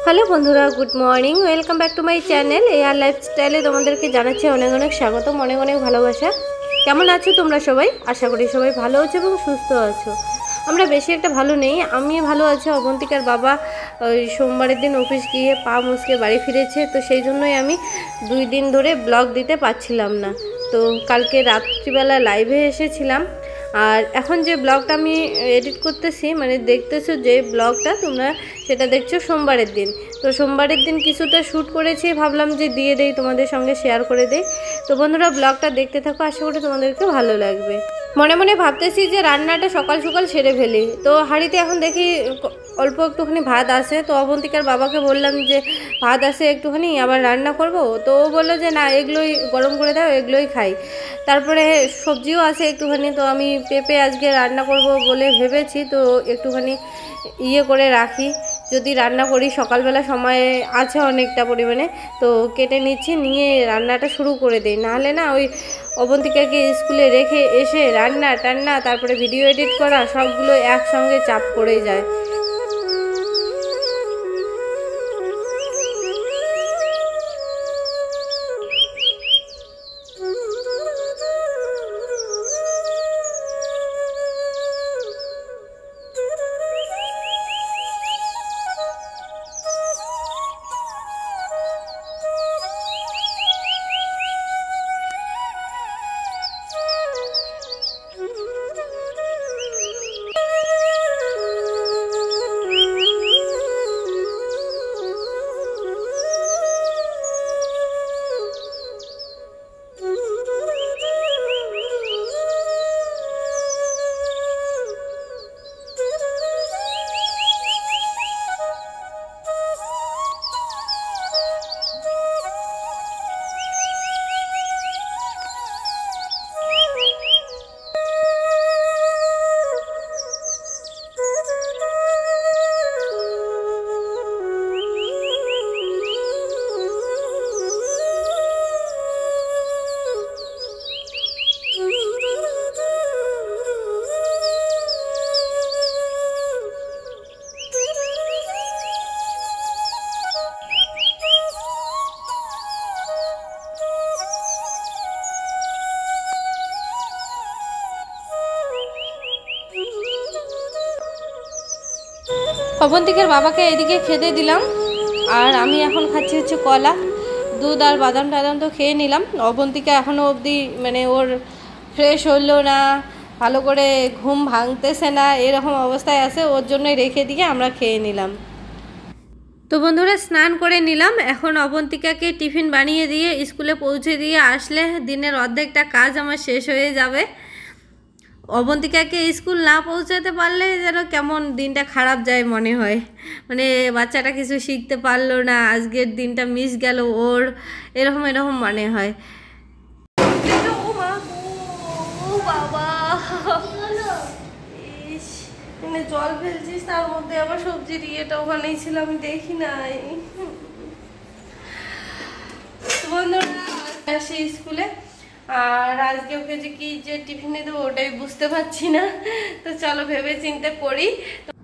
Hello বন্ধুরা, good morning. Welcome back to my channel AR লাইফস্টাইলে তোমাদেরকে জানাচ্ছি অনেক অনেক স্বাগতম, অনেক অনেক ভালোবাসা। কেমন আছো তোমরা সবাই? আশা করি সবাই ভালো আছো এবং সুস্থ আছো। আমরা বেশি একটা ভালো নেই, আমি ভালো আছি। অবন্তিকার বাবা ওই সোমবারের দিন অফিস গিয়ে পা মুচকে বাড়ি ফিরেছে, তো সেই জন্যই আমি 2 দিন ধরে ব্লগ দিতে পারছিলাম না। তো কালকে রাত্রিবেলা লাইভে এসেছিলাম, আর এখন যে ব্লগটা আমি এডিট করতেছি, মানে দেখতেছো যে ব্লগটা তোমরা, সেটা দেখছো সোমবারের দিন। তো সোমবারের দিন কিছুটা শ্যুট করেছি, ভাবলাম যে দিয়ে দেই, তোমাদের সঙ্গে শেয়ার করে দেই। তো বন্ধুরা, ব্লগটা দেখতে থাকো, আশা করি তোমাদেরকে ভালো লাগবে। মনে মনে ভাবতেছি যে রান্নাটা সকাল সকাল সেরে ফেলি। তো হাঁড়িতে এখন দেখি অল্প একটুখানি ভাত আছে। তো অবন্তিকার বাবাকে বললাম যে ভাত আছে একটুখানি, আবার রান্না করব। তো ও বললো যে না, এগুলোই গরম করে দাও, এগুলোই খাই। তারপরে সবজিও আছে একটুখানি, তো আমি পেঁপে আজকে রান্না করব বলে ভেবেছি। তো একটুখানি করে রাখি, যদি রান্না করি। সকালবেলা সময় আছে অনেকটা পরিমাণে, তো কেটে নিচ্ছি, নিয়ে রান্নাটা শুরু করে দিই। নাহলে না ওই অবন্তিকাকে স্কুলে রেখে এসে রান্না টান্না, তারপরে ভিডিও এডিট করা, সবগুলো একসঙ্গে চাপ পড়ে যায়। অবন্তিকার বাবাকে এদিকে খেতে দিলাম, আর আমি এখন খাচ্ছি হচ্ছে কলা, দুধ আর বাদাম টাদাম তো খেয়ে নিলাম। অবন্তিকা এখনও অবধি মানে ওর ফ্রেশ হলো না, ভালো করে ঘুম ভাঙতেছে না, এরকম অবস্থায় আছে। ওর জন্যই রেখে দিয়ে আমরা খেয়ে নিলাম। তো বন্ধুরা, স্নান করে নিলাম। এখন অবন্তিকাকে টিফিন বানিয়ে দিয়ে স্কুলে পৌঁছে দিয়ে আসলে দিনের অর্ধেকটা কাজ আমার শেষ হয়ে যাবে। অবন্তিকাকে স্কুল না পৌঁছাতে পারলে যেন কেমন দিনটা খারাপ যায় মনে হয়, মানে বাচ্চাটা কিছু শিখতে পারলো না, আজকের দিনটা মিস গেল ওর, এরকম এরকম মনে হয়। ও মা, ও বাবা, ইস, মানে জল ফেলছিস, তার মধ্যে আবার সবজির ইয়েটা ওখানেই ছিল, আমি দেখি নাই। বন্ধুরা আসি স্কুলে, আর আজকে ওকে যে কি যে টিফিনে দেবো ওটাই বুঝতে পারছি না। তো চলো ভেবে চিন্তে করি।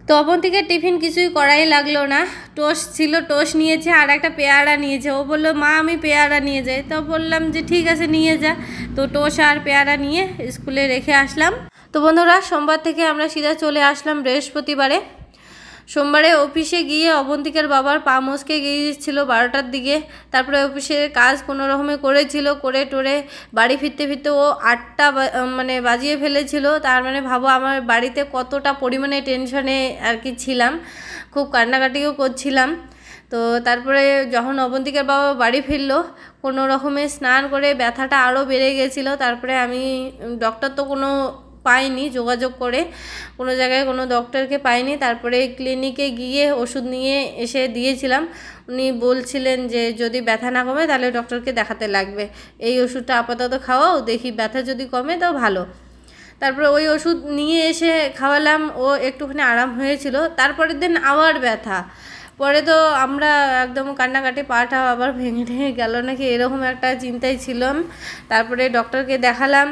তো অবন্তিকে টিফিন কিছুই করাই লাগলো না। টোস্ট ছিল, টোস্ট নিয়েছে, আর একটা পেয়ারা নিয়েছে। ও বললো মা আমি পেয়ারা নিয়ে যাই, তো বললাম যে ঠিক আছে নিয়ে যা। তো টোস্ট আর পেয়ারা নিয়ে স্কুলে রেখে আসলাম। তো বন্ধুরা, সোমবার থেকে আমরা সিধা চলে আসলাম বৃহস্পতিবারে। সোমবারে অফিসে গিয়ে অবন্তিকার বাবার পা মুচকে গিয়েছিল 12টার দিকে। তারপরে অফিসের কাজ কোনো রকমে করেছিল, করে টোরে বাড়ি ফিরতে ফিরতে ও 8টা মানে বাজিয়ে ফেলেছিল। তার মানে ভাবো আমার বাড়িতে কতটা পরিমাণে টেনশনে আর কি ছিলাম, খুব কান্নাকাটিও করছিলাম। তো তারপরে যখন অবন্তিকার বাবা বাড়ি ফিরলো, কোনো রকমে স্নান করে ব্যথাটা আরও বেড়ে গেছিলো। তারপরে আমি ডক্টর তো কোনো পাইনি, যোগাযোগ করে কোনো জায়গায় কোনো ডক্টরকে পাইনি। তারপরে ক্লিনিকে গিয়ে ওষুধ নিয়ে এসে দিয়েছিলাম। উনি বলছিলেন যে যদি ব্যথা না কমে তাহলে ডক্টরকে দেখাতে লাগবে, এই ওষুধটা আপাতত খাওয়াও, দেখি ব্যথা যদি কমে তো ভালো। তারপরে ওই ওষুধ নিয়ে এসে খাওয়ালাম, ও একটুখানি আরাম হয়েছিল। তারপরের দিন আবার ব্যথা, পরে তো আমরা একদম কান্নাকাটি, পাটা আবার ভেঙে ভেঙে গেল নাকি এরকম একটা চিন্তায় ছিলাম। তারপরে ডক্টরকে দেখালাম,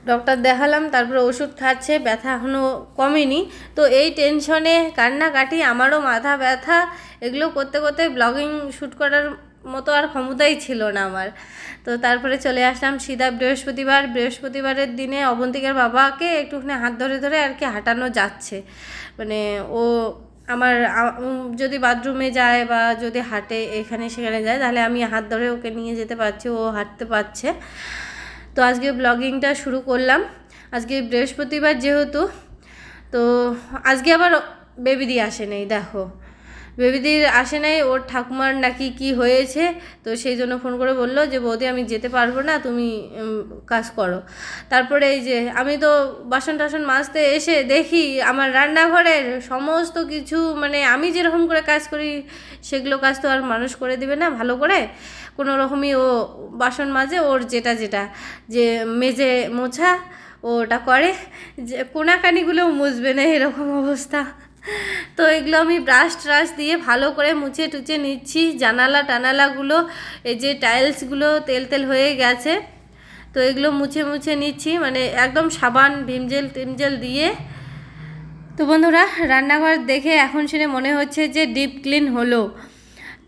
ডক্টর দেখালাম, তারপরে ওষুধ খাচ্ছে, ব্যথা এখনও কমেনি। তো এই টেনশনে কান্নাকাটি, আমারও মাথা ব্যথা, এগুলো করতে করতে ব্লগিং শ্যুট করার মতো আর ক্ষমতাই ছিল না আমার। তো তারপরে চলে আসলাম সিধা বৃহস্পতিবারের দিনে অবন্তিকার বাবাকে একটুখানি হাত ধরে ধরে আর কি হাঁটানো যাচ্ছে। মানে ও আমার যদি বাথরুমে যায় বা যদি হাঁটে এখানে সেখানে যায়, তাহলে আমি হাত ধরে ওকে নিয়ে যেতে পারছি, ও হাঁটতে পারছে। তো আজকে ব্লগিংটা শুরু করলাম। আজকে বৃহস্পতিবার যেহেতু, তো আজকে আবার বেবিদি আসে নাই। দেখো, বেবিদির আসে নাই, ওর ঠাকুমার নাকি কি হয়েছে, তো সেই জন্য ফোন করে বললো যে বৌদি আমি যেতে পারবো না, তুমি কাজ করো। তারপরে এই যে আমি তো বাসন টাসন মাজতে এসে দেখি আমার রান্নাঘরের সমস্ত কিছু, মানে আমি যেরকম করে কাজ করি সেগুলো কাজ তো আর মানুষ করে দিবে না ভালো করে। কোনো রকমই ও বাসন মাজে, ওর যেটা যে মেজে মোছা ওটা করে, যে কোনাকানিগুলোও মুছবে না, এরকম অবস্থা। তো এগুলো আমি ব্রাশ ট্রাশ দিয়ে ভালো করে মুছে টুচে নিচ্ছি। জানালা টানালাগুলো, এই যে টাইলসগুলো তেল তেল হয়ে গেছে, তো এগুলো মুছে মুছে নিচ্ছি, মানে একদম সাবান ভিমজেল টিমজেল দিয়ে। তো বন্ধুরা, রান্নাঘর দেখে এখন শুনে মনে হচ্ছে যে ডিপ ক্লিন হলো।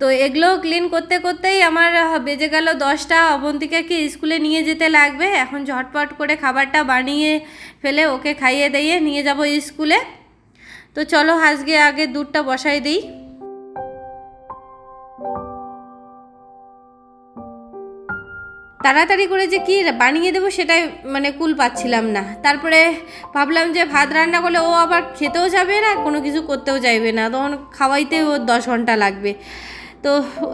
তো এগুলো ক্লিন করতে করতেই আমার বেজে গেল 10টা। অবন্তিকাকে স্কুলে নিয়ে যেতে লাগবে, এখন ঝটপট করে খাবারটা বানিয়ে ফেলে ওকে খাইয়ে দিয়ে নিয়ে যাব স্কুলে। তো চলো আজকে আগে দুধটা বসাই দিই। তাড়াতাড়ি করে যে কি বানিয়ে দেবো সেটাই মানে কুল পাচ্ছিলাম না। তারপরে ভাবলাম যে ভাত রান্না করলে ও আবার খেতেও যাবে না, কোনো কিছু করতেও চাইবে না, তখন খাওয়াইতে ওর 10 ঘন্টা লাগবে। তো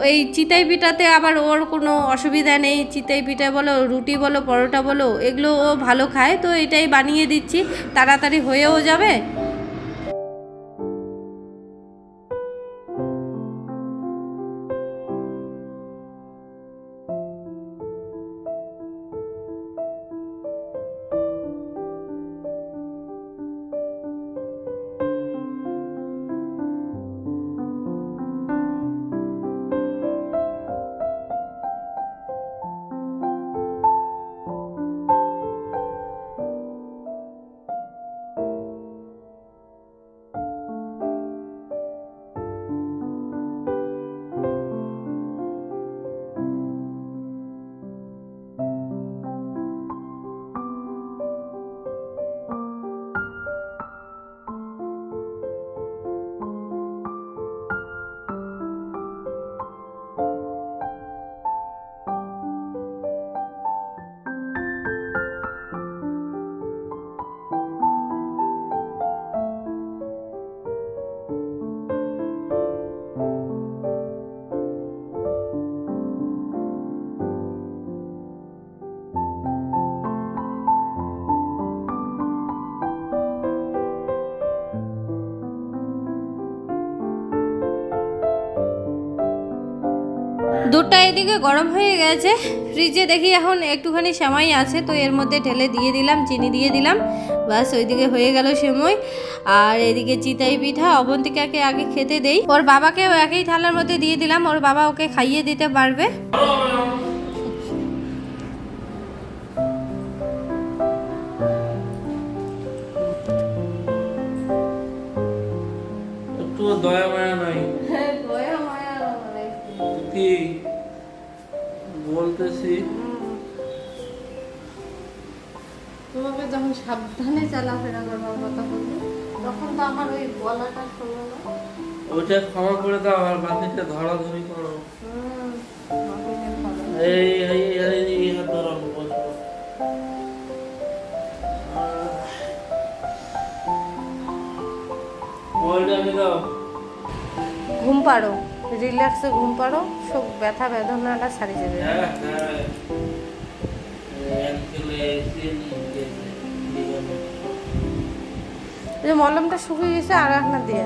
এই চিতই পিঠাতে আবার ওর কোনো অসুবিধা নেই, চিতই পিঠা বলো, রুটি বলো, পরোটা বলো, এগুলো ও ভালো খায়। তো এটাই বানিয়ে দিচ্ছি, তাড়াতাড়ি হয়েও যাবে। দুধটা এদিকে গরম হয়ে গেছে, ফ্রিজে দেখি এখন একটুখানি সেমাই আছে, তো এর মধ্যে ঢেলে দিয়ে দিলাম, চিনি দিয়ে দিলাম, বাস ওইদিকে হয়ে গেল সেমাই। আর এদিকে চিতই পিঠা অবন্তিকাকে আগে খেতে দেই, ওর বাবাকেও একই থালার মধ্যে দিয়ে দিলাম, ওর বাবা ওকে খাইয়ে দিতে পারবে। একটু দয়া মায়া নাই, দয়া মায়া কি বলতেছি, তোমাকে যখন সাবধানে চলাফেরা করবার কথা বলবো, তখন তো আমার ওই গলাটা শোনো না। ওইটা ক্ষমা করে দাও আর বাকিটা ধরাধরি করো। এই এই এই হাত ধরো, বসো। মোবাইলটা আমি দাও। ঘুম পাড়ো, রিল্যাক্সে ঘুম পাড়ো, সব ব্যথা বেদনাটা সারি যাবে। হ্যাঁ হ্যাঁ, অ্যাঙ্কেলে এই মলমটা শুকিয়ে গেছে, আর একটা দিয়ে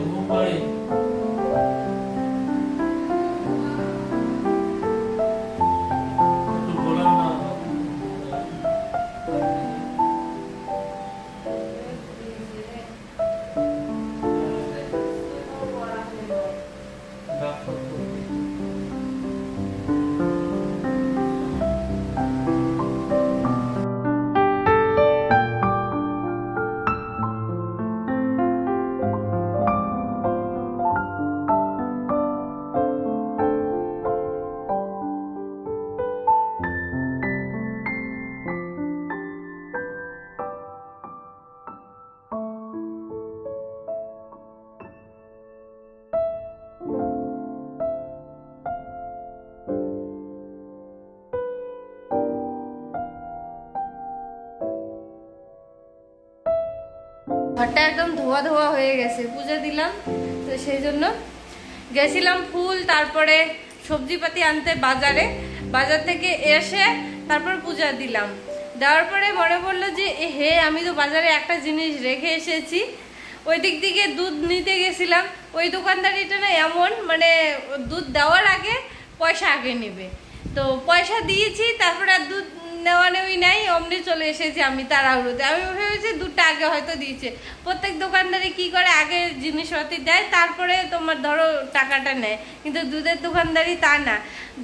ঘুম পাড়ি। ঘরটা একদম ধোয়া ধোয়া হয়ে গেছে, পূজা দিলাম তো সেই জন্য গেছিলাম ফুল তারপরে সবজিপাতি আনতে বাজার থেকে এসে তারপর পূজা দিলাম। দেওয়ার পরে মনে পড়লো যে হে আমি তো বাজারে একটা জিনিস রেখে এসেছি। ওই দিক থেকে দুধ নিতে গেছিলাম, ওই দোকানদারিটা না এমন মানে দুধ দেওয়ার আগে পয়সা আগে নেবে, তো পয়সা দিয়েছি তারপরে আর দুধ নেওয়া নেওয়াই নাই, অমনি চলে এসেছি আমি তাড়াহুড়োতে। আমি ভেবেছি দুধটা আগে হয়তো দিয়েছে, প্রত্যেক দোকানদারি কি করে আগে জিনিসপাতি দেয় তারপরে তোমার ধরো টাকাটা নেয়, কিন্তু দুধের দোকানদারি তা না,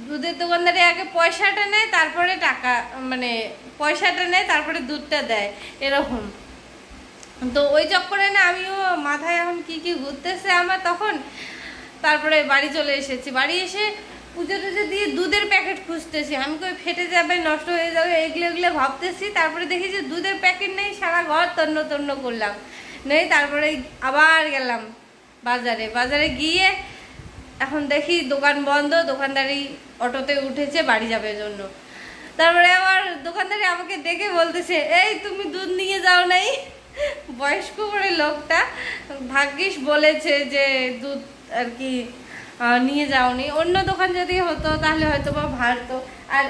দুধের দোকানদারি আগে পয়সাটা নেয় তারপরে টাকা মানে পয়সাটা নেয় তারপরে দুধটা দেয় এরকম। তো ওই চক্করে না আমিও মাথায় এখন কি ঘুরতেছে আমার তখন। তারপরে বাড়ি চলে এসেছি, বাড়ি এসে পুজো টুজো দিয়ে দুধের প্যাকেট খুঁজতেছি, আমি কই ফেটে যাবে নষ্ট হয়ে যাবে এগুলো ভাবতেছি। তারপরে দেখি যে দুধের প্যাকেট নেই, সারা ঘর তন্ন করলাম নেই। তারপরে আবার গেলাম বাজারে গিয়ে এখন দেখি দোকান বন্ধ, দোকানদারি অটোতে উঠেছে বাড়ি যাবে জন্য। তারপরে আবার দোকানদারি আমাকে দেখে বলতেছে এই তুমি দুধ নিয়ে যাও নাই। বয়স্ক করে লোকটা, ভাগ্যিস বলেছে যে দুধ আর কি নিয়ে যাওনি, অন্য দোকান যদি হতো তাহলে হয়তো বা ভারতো। আর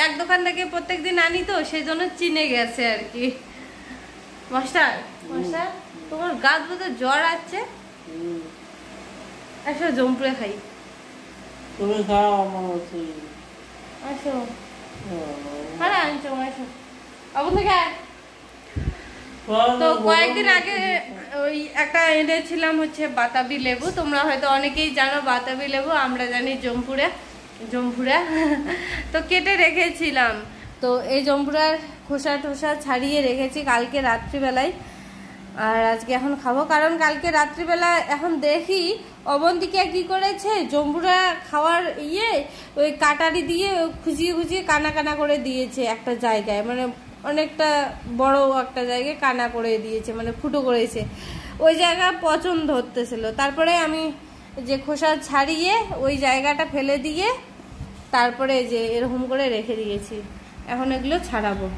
এক দোকান থেকে প্রত্যেকদিন আনি তো সেই জন্য চিনে গেছে আর কি। মাস্টার তোমার গাছ বোধহয় জ্বর আছে, আসো জম্পুরে খাই। তুমি খাও আমার আসো হ্যাঁ আনছো আসো আবু থেকে। তো কয়েকদিন আগে ওই একটা এনেছিলাম হচ্ছে বাতাবি লেবু, তোমরা হয়তো অনেকেই জানো বাতাবি লেবু, আমরা জানি জম্পুরা। তো কেটে রেখেছিলাম, তো এই জম্পুরার খোসা টোসা ছাড়িয়ে রেখেছি কালকে রাত্রিবেলায়, আর আজকে এখন খাবো। কারণ কালকে রাত্রিবেলা এখন দেখি অবন্তিকা কি করেছে, জম্বুরা খাওয়ার ওই কাটারি দিয়ে খুঁজিয়ে কানা করে দিয়েছে একটা জায়গায়, মানে অনেকটা বড় একটা জায়গায় কানা করে দিয়েছে, মানে ফুটো করেছে, ওই জায়গা পচন ধরতেছিল। তারপরে আমি যে খোসা ছাড়িয়ে ওই জায়গাটা ফেলে দিয়ে তারপরে যে এরকম করে রেখে দিয়েছি, এখন এগুলো ছাড়াবো।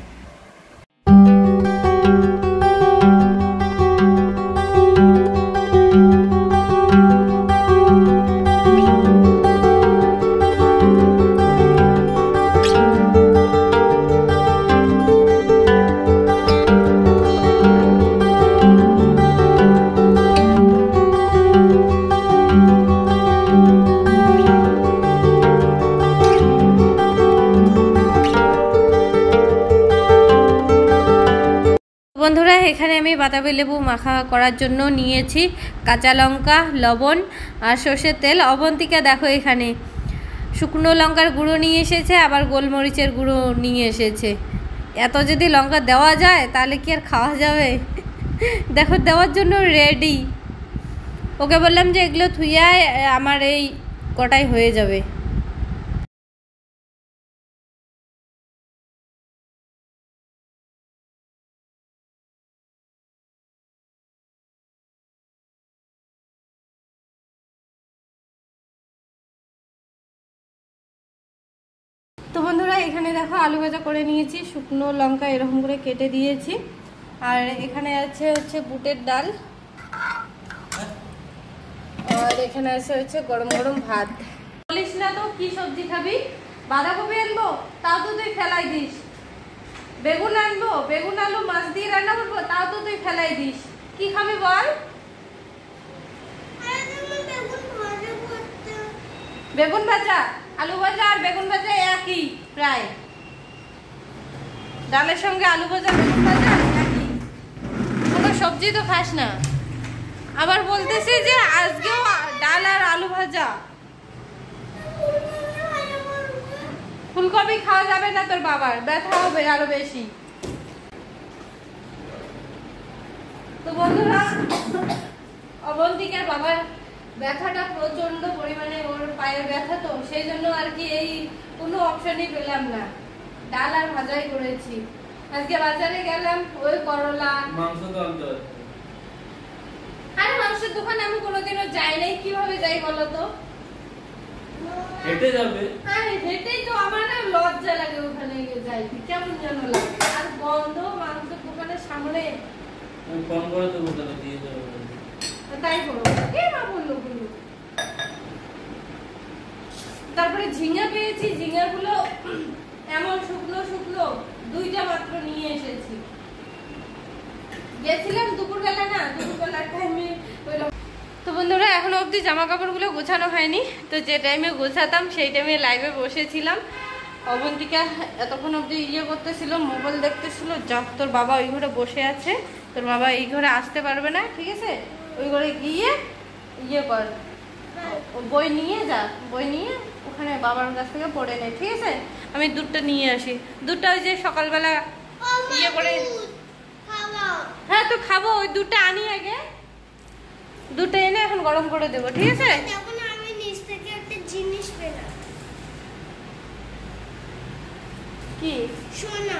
বন্ধুরা এখানে আমি বাতাবি লেবু মাখা করার জন্য নিয়েছি কাঁচা লঙ্কা, লবণ আর সর্ষের তেল। অবন্তিকা দেখো এখানে শুকনো লঙ্কার গুঁড়ো নিয়ে এসেছে, আবার গোলমরিচের গুঁড়ো নিয়ে এসেছে। এত যদি লঙ্কা দেওয়া যায় তাহলে কি আর খাওয়া যাবে? দেখো দেওয়ার জন্য রেডি। ওকে বললাম যে এগুলো থুইয়ায় আমার এই কটাই হয়ে যাবে। তো বন্ধুরা এখানে দেখো আলু ভাজা করে নিয়েছি, শুকনো লঙ্কা এরকম করে কেটে দিয়েছি, আর এখানে আছে হচ্ছে বুটের ডাল, আর এখানে আছে হচ্ছে গরম গরম ভাত। বলিস না তো কি সবজি খাবি? বাঁধাকপি আনবো তাও তো তুই ফেলাই দিস, বেগুন আনবো বেগুন আলু মাছ দিয়ে রান্না করবো তাও তো তুই ফেলাই দিস। কি খাবি বল? বেগুন ভাজা, আলু ভাজা আর বেগুন ভাজা একই প্রায়, ডালের সঙ্গে আলু ভাজা বেগুন ভাজা একই, কোনো সবজি তো খাস না। আবার বলতেছি যে আজকেও ডাল আর আলু ভাজা। ফুলকপি খাওয়া যাবে না, তোর বাবার ব্যথা হবে আরো বেশি। তো বন্ধুরা অবন্তিকার বাবার ব্যথাটা প্রচন্ড পরিমাণে, ওর পায়ের ব্যথা, তো সেই জন্য আর কি এই কোনো অপশনই পেলাম না, ডাল আর ভাজাই করেছি। আজকে বাজারে গেলাম, ওই করলা মাংস তো আনতে হয়। আরে মাংসের দোকানে আমি কোনোদিনও যাই নাই, কিভাবে যাই বলো তো? হেঁটে যাবে। আরে হেঁটেই তো আমার না লজ্জা লাগে, ওখানে যাই কেমন যেন লাগে, আর গন্ধ মাংসের দোকানের সামনে আমি ফোন করে দেবো, তাহলে দিয়ে দেবো। তাই করো। কে মা বললো বললো। তারপরে ঝিঙা পেয়েছি, ঝিঙাগুলো এমন শুকনো শুকনো, 2টা মাত্র নিয়ে এসেছি। গেছিলাম দুপুরবেলা, না দুপুরবেলার টাইমে। তো বন্ধুরা এখনো অবধি জামা কাপড়গুলো গোছানো হয়নি। তো যে টাইমে গোছাতাম সেই টাইমে লাইভে বসেছিলাম। অবন্তিকা এতক্ষণ অবধি করতেছিল, মোবাইল দেখতেছিল। যা, তোর বাবা ওই ঘরে বসে আছে, তোর বাবা এই ঘরে আসতে পারবে না, ঠিক আছে? ওই ঘরে গিয়ে কর, বই নিয়ে যা, বই নিয়ে ওখানে বাবার কাছ থেকে পড়ে নে, ঠিক আছে? আমি দুধটা নিয়ে আসি। দুধটা ওই যে সকালবেলা করে। হ্যাঁ তো খাবো, ওই দুধটা আনি আগে। দুধটা এনে এখন গরম করে দেবো, ঠিক আছে? আমি নিচ থেকে একটা জিনিস পেলাম। কি? সোনা।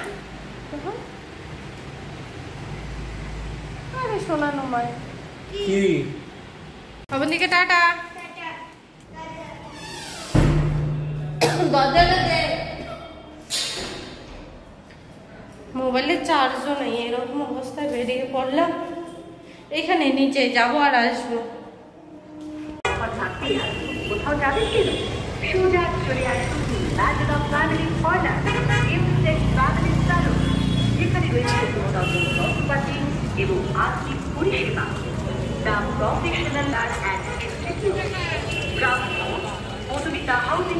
আরে সোনা নয়। কি? অবন্তিকে টাটা। দরজাটা দে। মোবাইলে চার্জও নেই, এরকম অবস্থায় বেরিয়ে পড়লাম। এখানে নিচে যাবো আর আসবো। কোথাও যাবেন কেন? সোজা চলে আসুন magic of family corner, instant family salon, যেখানে রয়েছে যন্ত্রপাতি এবং আর্থিক পরিষেবা। The professional and institute, ground floor, Madhumita housing.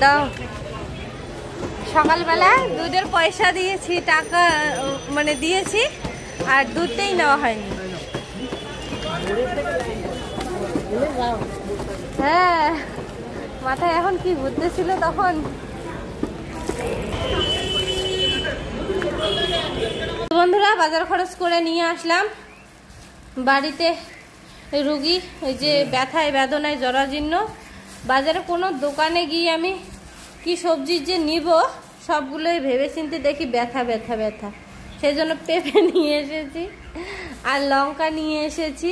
দাও। সকালবেলা দুধের পয়সা দিয়েছি, টাকা মানে দিয়েছি, আর দুধটাই নেওয়া হয়নি। হ্যাঁ, মাথায় এখন কি ঘুরতেছিল তখন। বন্ধুরা বাজার খরচ করে নিয়ে আসলাম বাড়িতে। রুগী ওই যে ব্যথায় বেদনায় জরাজীর্ণ। বাজারে কোনো দোকানে গিয়ে আমি কি সবজি যে নিব, সবগুলোই ভেবেচিন্তে দেখি ব্যথা ব্যথা ব্যথা। সেই জন্য পেঁপে নিয়ে এসেছি, আর লঙ্কা নিয়ে এসেছি,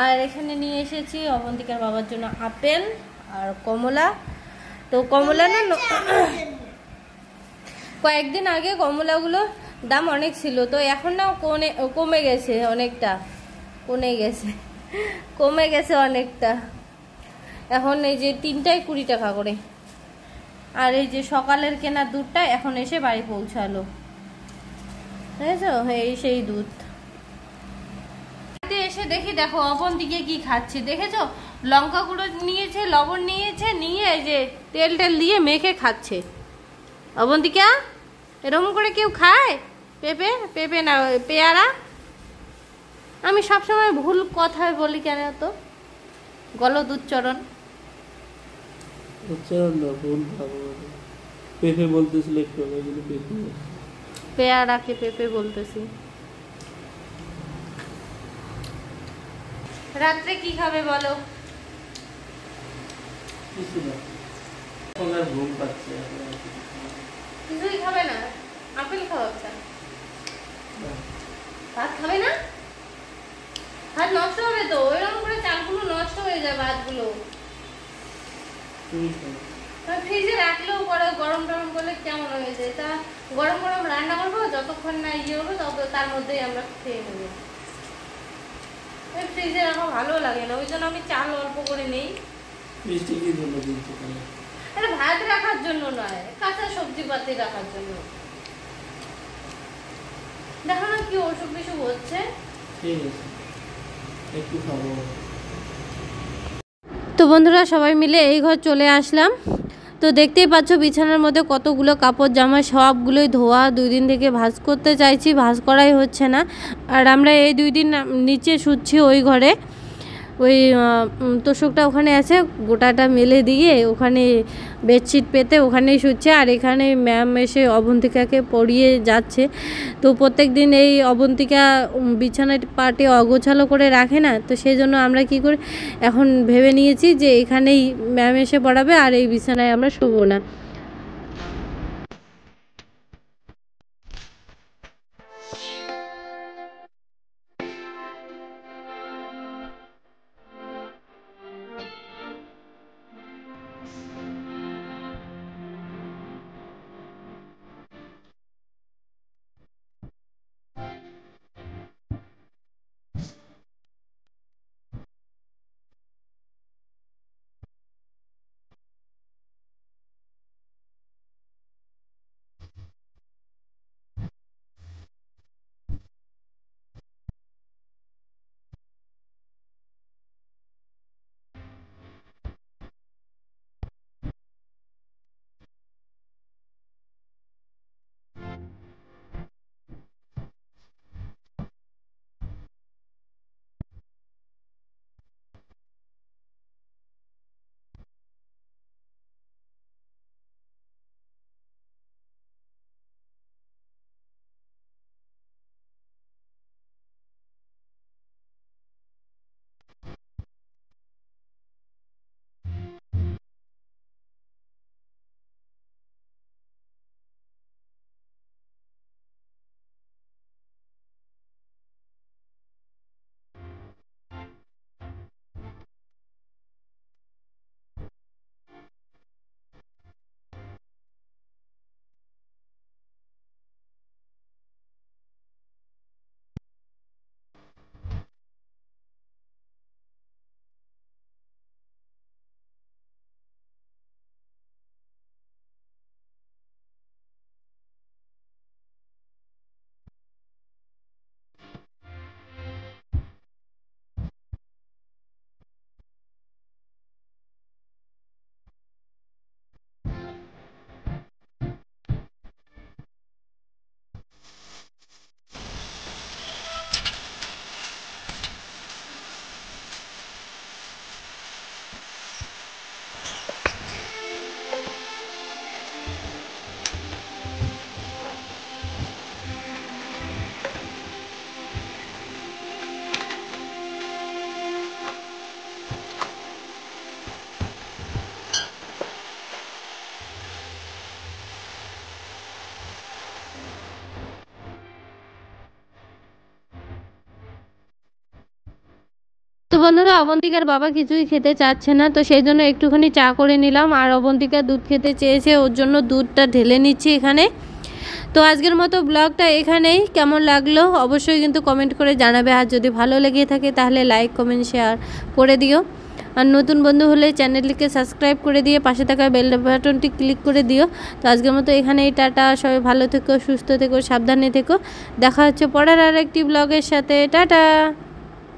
আর এখানে নিয়ে এসেছি অবন্তিকার বাবার জন্য আপেল আর কমলা। তো কমলা না, কয়েকদিন আগে কমলাগুলো দাম অনেক ছিল, তো এখন না কমে গেছে অনেকটা, কমে গেছে অনেকটা। এখন এই যে 3টায় 20 টাকা করে। আর এই যে সকালের কেনা দুধটা এখন এসে বাড়ি পৌঁছালো, বুঝেছো? এই সেই দুধ। এসে দেখি, দেখো অবন্তিকে কি খাচ্ছে দেখেছো? লঙ্কা গুঁড়ো নিয়েছে, লবণ নিয়েছে, নিয়ে এই যে তেল টেল দিয়ে মেখে খাচ্ছে। অবন্তিকা এরকম করে কেউ খায়? পেঁপে না, পেয়ারা। আমি সবসময় ভুল কথায় বলি কেন তো? গলদ উচ্চারণ। পেঁপে বলতেছিল একটু, পেয়ারাকে পেঁপে বলতেছি। রাত্রে কি খাবে বলো? ঘুম পাচ্ছে। কিছুই খাবে না? আপেল খাও একটা। ভাত খাবে না? ভাত নষ্ট হবে তো, ওইরকম করে চালগুলো নষ্ট হয়ে যায় ভাতগুলো। ফ্রিজে রাখলেও পরে গরম টরম করলে কেমন হয়ে যায়। তা গরম গরম রান্না করবো, যতক্ষণ না হবে তত তার মধ্যেই আমরা খেয়ে নেবো। ফ্রিজে রাখা ভালো লাগে না, ওই জন্য আমি চাল অল্প করে নেই। আরে ভাত রাখার জন্য নয়, কাঁচা সবজি পাতি রাখার জন্য। দেখো না কি অসুখ বিসুখ হচ্ছে। তো বন্ধুরা সবাই মিলে এই ঘর চলে আসলাম। তো দেখতেই পাচ্ছ বিছানার মধ্যে কতগুলো কাপড় জামা, সবগুলোই ধোয়া। 2 দিন থেকে ভাঁজ করতে চাইছি, ভাঁজ করাই হচ্ছে না। আর আমরা এই 2 দিন নিচে শুচ্ছি ওই ঘরে। ওই তোষকটা ওখানে আছে, গোটাটা মেলে দিয়ে ওখানে বেডশিট পেতে ওখানেই শুচ্ছে। আর এখানে ম্যাম এসে অবন্তিকাকে পড়িয়ে যাচ্ছে। তো প্রত্যেক দিন এই অবন্তিকা বিছানার পাটে অগোছালো করে রাখে না, তো সেই জন্য আমরা কি করি এখন ভেবে নিয়েছি যে এখানেই ম্যাম এসে পড়াবে আর এই বিছানায় আমরা শুবো না। তো বন্ধুরা, অবন্তিকার বাবা কিছুই খেতে চাচ্ছে না, তো সেই জন্য একটুখানি চা করে নিলাম। আর অবন্তিকা দুধ খেতে চেয়েছে, ওর জন্য দুধটা ঢেলে নিচ্ছি এখানে। তো আজকের মতো ব্লগটা এখানেই। কেমন লাগলো অবশ্যই কিন্তু কমেন্ট করে জানাবে। আর যদি ভালো লেগে থাকে তাহলে লাইক কমেন্ট শেয়ার করে দিও। আর নতুন বন্ধু হলে চ্যানেলটিকে সাবস্ক্রাইব করে দিয়ে পাশে থাকা বেল বাটনটি ক্লিক করে দিও। তো আজকের মতো এখানেই টাটা। সবাই ভালো থেকো, সুস্থ থেকো, সাবধানে থেকো। দেখা হচ্ছে পরের আর একটি ব্লগের সাথে। টাটা।